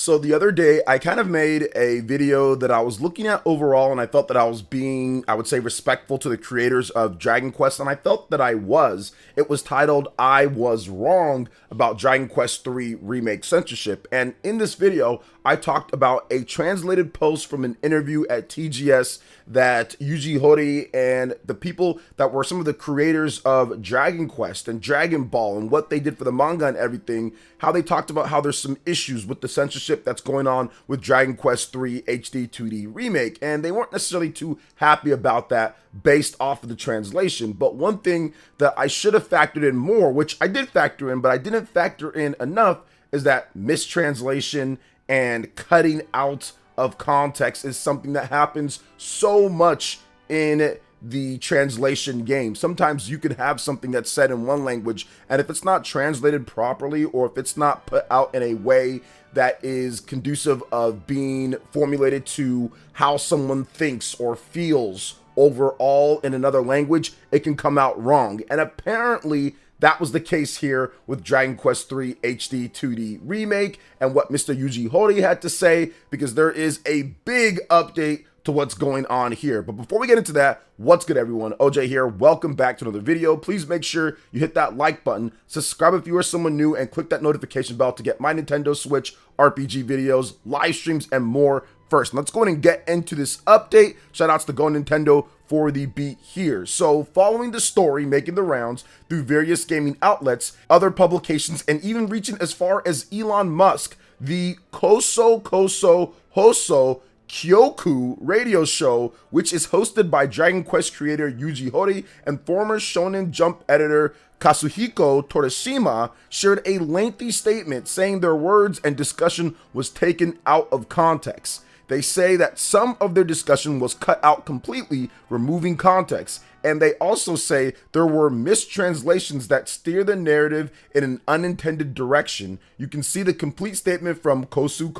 So the other day, I kind of made a video that I was looking at overall, and I felt that I was being, I would say, respectful to the creators of Dragon Quest, and I felt that I was. It was titled, I Was Wrong about Dragon Quest III Remake Censorship, and in this video, I talked about a translated post from an interview at TGS that Yuji Horii and the people that were some of the creators of Dragon Quest and Dragon Ball and what they did for the manga and everything, how they talked about how there's some issues with the censorship that's going on with Dragon Quest III HD 2D Remake, and they weren't necessarily too happy about that based off of the translation. But one thing that I should have factored in more, which I did factor in, but I didn't factor in enough, is that mistranslation and cutting out of context is something that happens so much in the translation game. Sometimes you could have something that's said in one language, and if it's not translated properly, or if it's not put out in a way that is conducive of being formulated to how someone thinks or feels overall in another language, it can come out wrong. And apparently that was the case here with Dragon Quest III HD 2D Remake and what Mr. Yuji Horii had to say, because there is a big update to what's going on here. But before we get into that, what's good everyone? OJ here. Welcome back to another video. Please make sure you hit that like button, subscribe if you are someone new, and click that notification bell to get my Nintendo Switch RPG videos, live streams, and more first. Let's go ahead and get into this update. Shout outs to GoNintendo for the beat here. So following the story making the rounds through various gaming outlets, other publications, and even reaching as far as Elon Musk, the Koso Hoso Kyoku radio show, which is hosted by Dragon Quest creator Yuji Horii and former Shonen Jump editor Kazuhiko Torishima, shared a lengthy statement saying their words and discussion was taken out of context. They say that some of their discussion was cut out completely, removing context, and they also say there were mistranslations that steer the narrative in an unintended direction. You can see the complete statement from Kosu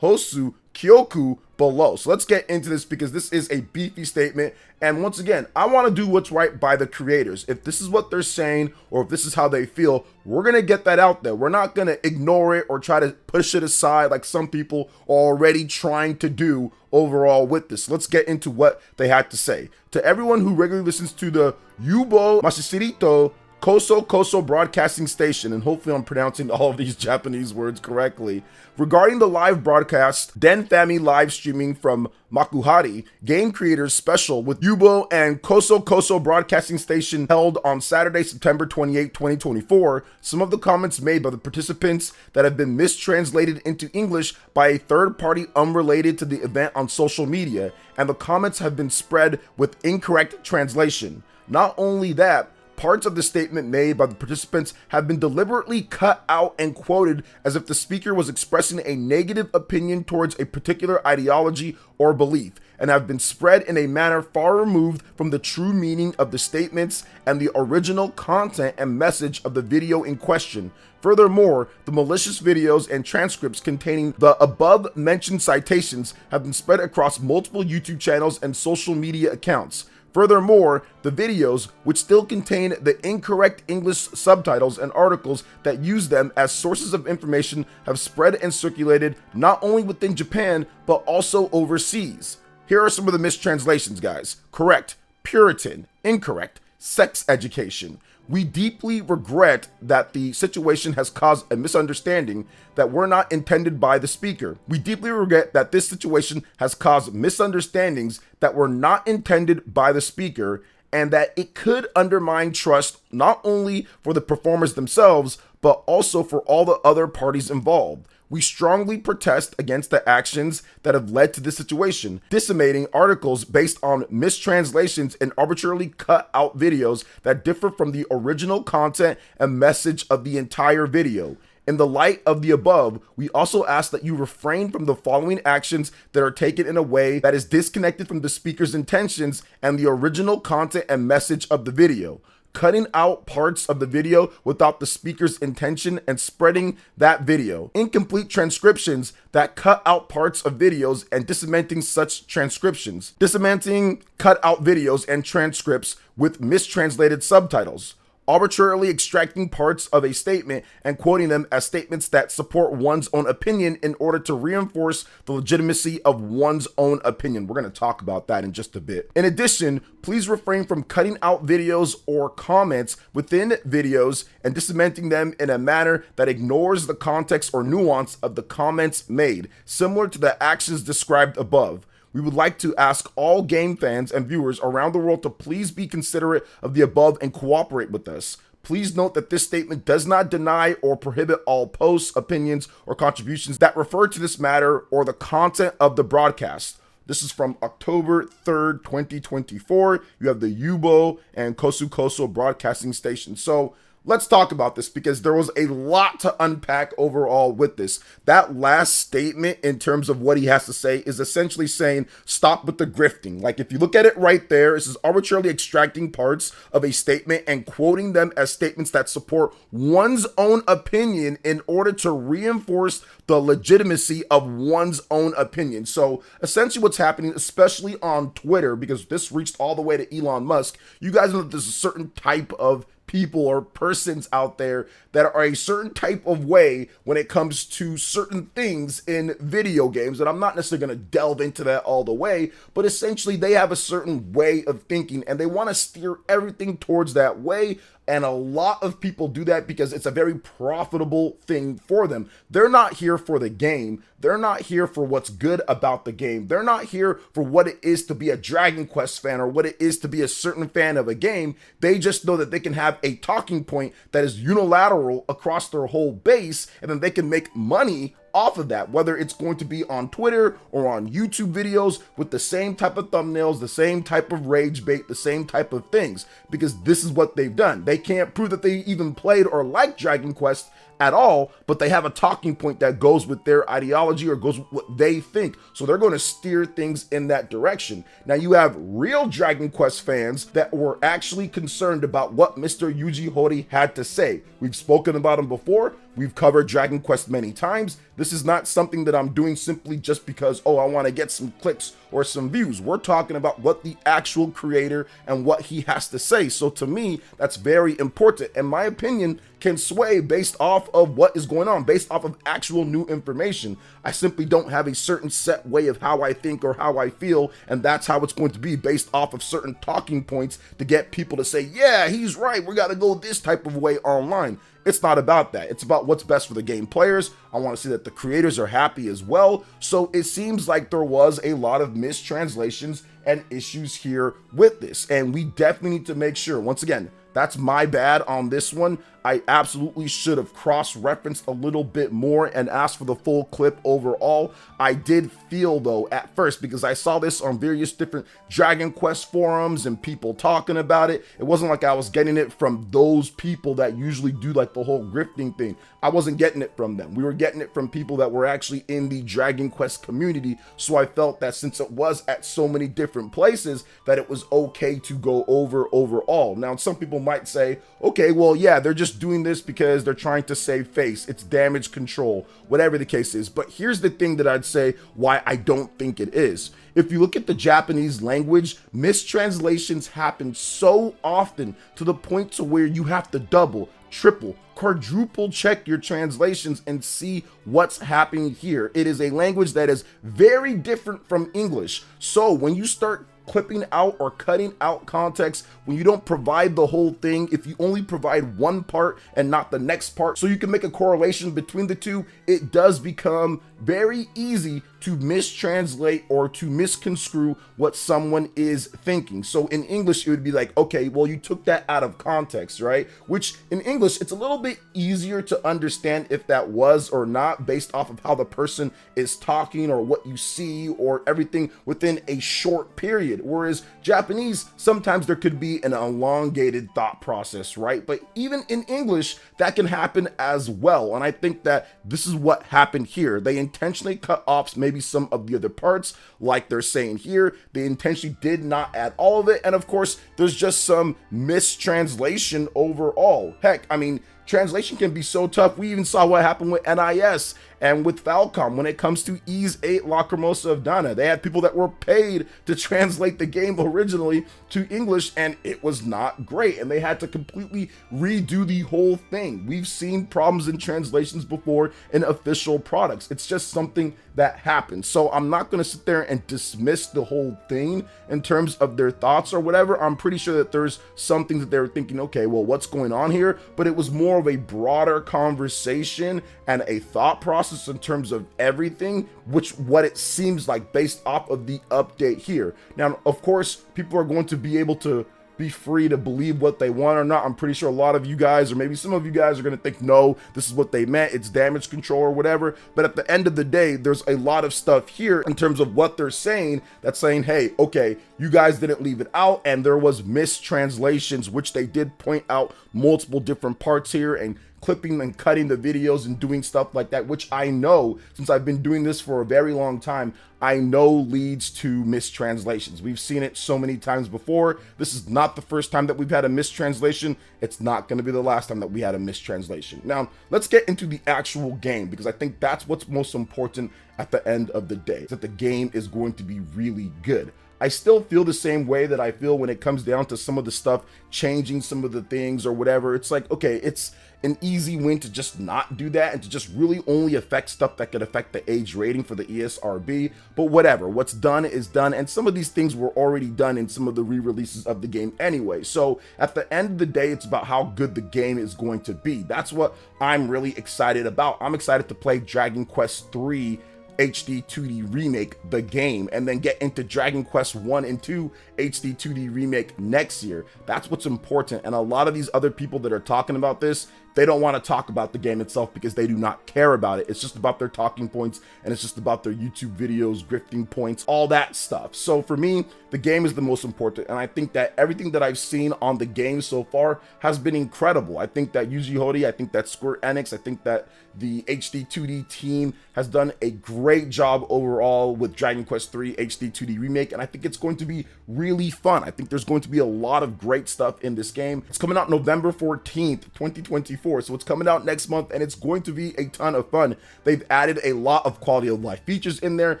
Hosu Kyoku below. So let's get into this because this is a beefy statement. And once again, I want to do what's right by the creators. If this is what they're saying or if this is how they feel, we're going to get that out there. We're not going to ignore it or try to push it aside like some people are already trying to do overall with this. Let's get into what they had to say. To everyone who regularly listens to the Yubo Mashishirito Koso broadcasting station, and hopefully I'm pronouncing all of these Japanese words correctly, regarding the live broadcast Den Fami live streaming from Makuhari, game creators special with Yubo and Koso broadcasting station held on Saturday, September 28, 2024, some of the comments made by the participants that have been mistranslated into English by a third party unrelated to the event on social media, and the comments have been spread with incorrect translation. Not only that, parts of the statement made by the participants have been deliberately cut out and quoted as if the speaker was expressing a negative opinion towards a particular ideology or belief, and have been spread in a manner far removed from the true meaning of the statements and the original content and message of the video in question. Furthermore, the malicious videos and transcripts containing the above mentioned citations have been spread across multiple YouTube channels and social media accounts. Furthermore, the videos, which still contain the incorrect English subtitles and articles that use them as sources of information, have spread and circulated not only within Japan, but also overseas. Here are some of the mistranslations, guys. Correct, Puritan. Incorrect, sex education. We deeply regret that the situation has caused a misunderstanding that were not intended by the speaker. We deeply regret that this situation has caused misunderstandings that were not intended by the speaker, and that it could undermine trust not only for the performers themselves, but also for all the other parties involved. We strongly protest against the actions that have led to this situation, disseminating articles based on mistranslations and arbitrarily cut out videos that differ from the original content and message of the entire video. In the light of the above, we also ask that you refrain from the following actions that are taken in a way that is disconnected from the speaker's intentions and the original content and message of the video. Cutting out parts of the video without the speaker's intention and spreading that video. Incomplete transcriptions that cut out parts of videos and disseminating such transcriptions. Disseminating cut out videos and transcripts with mistranslated subtitles. arbitrarily extracting parts of a statement and quoting them as statements that support one's own opinion in order to reinforce the legitimacy of one's own opinion. We're going to talk about that in just a bit. In addition, please refrain from cutting out videos or comments within videos and disseminating them in a manner that ignores the context or nuance of the comments made, similar to the actions described above. We would like to ask all game fans and viewers around the world to please be considerate of the above and cooperate with us. Please note that this statement does not deny or prohibit all posts, opinions, or contributions that refer to this matter or the content of the broadcast. This is from October 3rd, 2024. You have the Yubo and Kosu Koso broadcasting station. So let's talk about this because there was a lot to unpack overall with this. That last statement in terms of what he has to say is essentially saying, stop with the grifting. Like if you look at it right there, this is arbitrarily extracting parts of a statement and quoting them as statements that support one's own opinion in order to reinforce the legitimacy of one's own opinion. So essentially what's happening, especially on Twitter, because this reached all the way to Elon Musk, you guys know that there's a certain type of people or persons out there that are a certain type of way when it comes to certain things in video games. And I'm not necessarily going to delve into that all the way, but essentially they have a certain way of thinking and they want to steer everything towards that way. And a lot of people do that because it's a very profitable thing for them. They're not here for the game. They're not here for what's good about the game. They're not here for what it is to be a Dragon Quest fan or what it is to be a certain fan of a game. They just know that they can have a talking point that is unilateral across their whole base, and then they can make money off of that, whether it's going to be on Twitter or on YouTube videos with the same type of thumbnails, the same type of rage bait, the same type of things, because this is what they've done. They can't prove that they even played or liked Dragon Quest at all, but they have a talking point that goes with their ideology or goes with what they think. So they're going to steer things in that direction. Now you have real Dragon Quest fans that were actually concerned about what Mr. Yuji Horii had to say. We've spoken about him before. We've covered Dragon Quest many times. This is not something that I'm doing simply just because, oh, I want to get some clicks or some views. We're talking about what the actual creator and what he has to say. So to me, that's very important. And my opinion can sway based off of what is going on, based off of actual new information. I simply don't have a certain set way of how I think or how I feel, and that's how it's going to be based off of certain talking points to get people to say, yeah, he's right, we got to go this type of way online. It's not about that. It's about what's best for the game players. I want to see that the creators are happy as well. So it seems like there was a lot of mistranslations and issues here with this. And we definitely need to make sure, once again, that's my bad on this one. I absolutely should have cross-referenced a little bit more and asked for the full clip overall. I did feel though at first, because I saw this on various different Dragon Quest forums and people talking about it, it wasn't like I was getting it from those people that usually do like the whole grifting thing. I wasn't getting it from them. We were getting it from people that were actually in the Dragon Quest community. So I felt that since it was at so many different places, that it was okay to go over overall. Now, some people might say, okay, well, yeah, they're just doing this because they're trying to save face. It's damage control, whatever the case is. But here's the thing that I'd say why I don't think it is. If you look at the Japanese language, mistranslations happen so often to the point to where you have to double, triple, quadruple check your translations and see what's happening here. It is a language that is very different from English. So when you start clipping out or cutting out context, when you don't provide the whole thing, if you only provide one part and not the next part, so you can make a correlation between the two, it does become very easy to mistranslate or to misconstrue what someone is thinking. So in English, it would be like, okay, well, you took that out of context, right? Which in English, it's a little bit easier to understand if that was or not based off of how the person is talking or what you see or everything within a short period. Whereas Japanese, sometimes there could be an elongated thought process, right? But even in English, that can happen as well. And I think that this is what happened here. They intentionally cut off maybe some of the other parts, like they're saying here. They intentionally did not add all of it. And of course, there's just some mistranslation overall. Heck, I mean, translation can be so tough. We even saw what happened with NIS and with Falcom when it comes to Ys 8 Lacrimosa of Dana. They had people that were paid to translate the game originally to English, and it was not great, and they had to completely redo the whole thing. We've seen problems in translations before in official products. It's just something that happens. So I'm not going to sit there and dismiss the whole thing in terms of their thoughts or whatever. I'm pretty sure that there's something that they're thinking, okay, well, what's going on here? But it was more of a broader conversation and a thought process in terms of everything, what it seems like based off of the update here. Now, of course, people are going to be able to be free to believe what they want or not. I'm pretty sure a lot of you guys, or maybe some of you guys, are going to think, no, this is what they meant, it's damage control or whatever. But at the end of the day, there's a lot of stuff here in terms of what they're saying that's saying, hey, okay, you guys didn't leave it out, and there was mistranslations, which they did point out multiple different parts here, and clipping and cutting the videos and doing stuff like that, which I know, since I've been doing this for a very long time, I know leads to mistranslations. We've seen it so many times before. This is not the first time that we've had a mistranslation. It's not going to be the last time that we had a mistranslation. Now, let's get into the actual game, because I think that's what's most important at the end of the day, that the game is going to be really good. I still feel the same way that I feel when it comes down to some of the stuff, changing some of the things or whatever. It's like, okay, it's an easy win to just not do that and to just really only affect stuff that could affect the age rating for the ESRB. But whatever, what's done is done. And some of these things were already done in some of the re-releases of the game anyway. So at the end of the day, it's about how good the game is going to be. That's what I'm really excited about. I'm excited to play Dragon Quest III HD 2D Remake, the game, and then get into Dragon Quest 1 and 2 HD 2D Remake next year. That's what's important. And a lot of these other people that are talking about this, they don't want to talk about the game itself because they do not care about it. It's just about their talking points, and it's just about their YouTube videos, grifting points, all that stuff. So for me, the game is the most important, and I think that everything that I've seen on the game so far has been incredible. I think that Yuji Horii, I think that Square Enix, I think that the HD 2D team has done a great job overall with Dragon Quest III HD 2D Remake, and I think it's going to be really fun. I think there's going to be a lot of great stuff in this game. It's coming out November 14th, 2024, so it's coming out next month, and it's going to be a ton of fun. They've added a lot of quality of life features in there.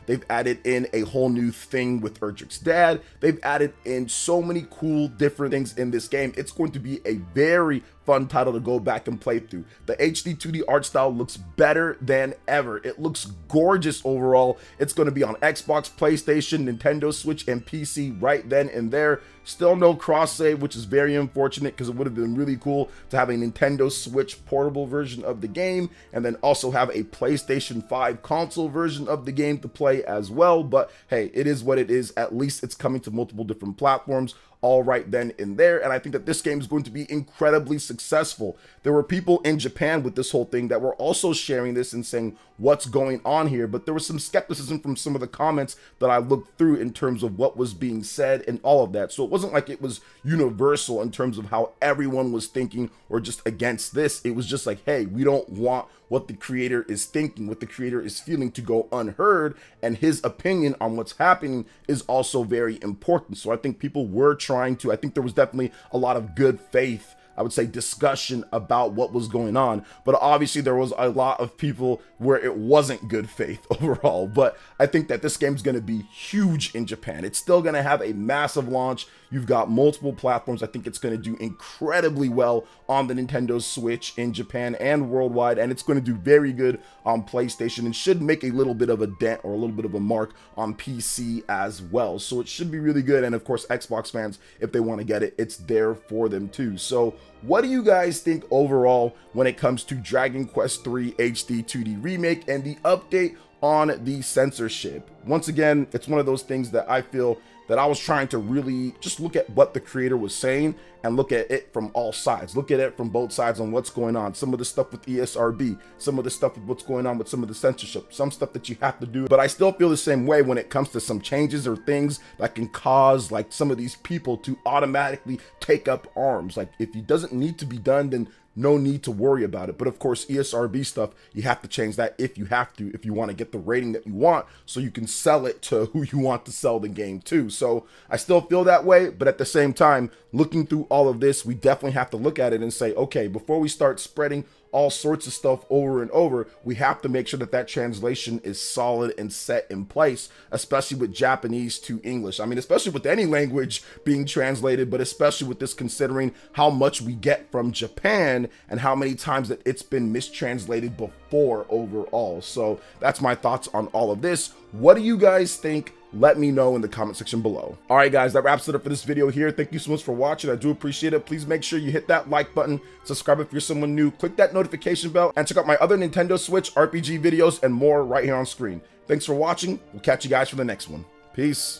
They've added in a whole new thing with Erdrick's dad. They've added in so many cool different things in this game. It's going to be a very fun title to go back and play through. The HD 2D art style looks better than ever. It looks gorgeous overall. It's going to be on Xbox, PlayStation, Nintendo Switch, and PC right then and there. Still no cross save, which is very unfortunate because it would have been really cool to have a Nintendo Switch portable version of the game and then also have a PlayStation 5 console version of the game to play as well. But hey, it is what it is. At least it's coming to multiple different platforms all right then and there, and I think that this game is going to be incredibly successful. There were people in Japan with this whole thing that were also sharing this and saying what's going on here, but there was some skepticism from some of the comments that I looked through in terms of what was being said and all of that. So it wasn't like it was universal in terms of how everyone was thinking or just against this. It was just like, hey, we don't want what the creator is thinking, what the creator is feeling to go unheard, and his opinion on what's happening is also very important. So I think people were trying to, I think there was definitely a lot of good faith, I would say, discussion about what was going on, but obviously there was a lot of people where it wasn't good faith overall. But I think that this game is going to be huge in Japan. It's still going to have a massive launch. You've got multiple platforms. I think it's going to do incredibly well on the Nintendo Switch in Japan and worldwide, and it's going to do very good on PlayStation and should make a little bit of a dent or a little bit of a mark on PC as well. So it should be really good, and of course Xbox fans, if they want to get it, it's there for them too. So what do you guys think overall when it comes to Dragon Quest III HD 2D Remake and the update on the censorship? Once again, it's one of those things that I feel that I was trying to really just look at what the creator was saying and look at it from all sides, look at it from both sides on what's going on. Some of the stuff with ESRB, some of the stuff with what's going on with some of the censorship, some stuff that you have to do. But I still feel the same way when it comes to some changes or things that can cause like some of these people to automatically take up arms. Like if it doesn't need to be done, then no need to worry about it. But of course, ESRB stuff, you have to change that if you have to, if you want to get the rating that you want, so you can sell it to who you want to sell the game to. So I still feel that way, but at the same time, looking through all of this, we definitely have to look at it and say, okay, before we start spreading all sorts of stuff over and over, we have to make sure that that translation is solid and set in place, especially with Japanese to English. I mean, especially with any language being translated, but especially with this, considering how much we get from Japan and how many times that it's been mistranslated before overall. So that's my thoughts on all of this. What do you guys think? Let me know in the comment section below. All right, guys, that wraps it up for this video here. Thank you so much for watching. I do appreciate it. Please make sure you hit that like button, subscribe if you're someone new, click that notification bell, and check out my other Nintendo Switch RPG videos and more right here on screen. Thanks for watching. We'll catch you guys for the next one. Peace.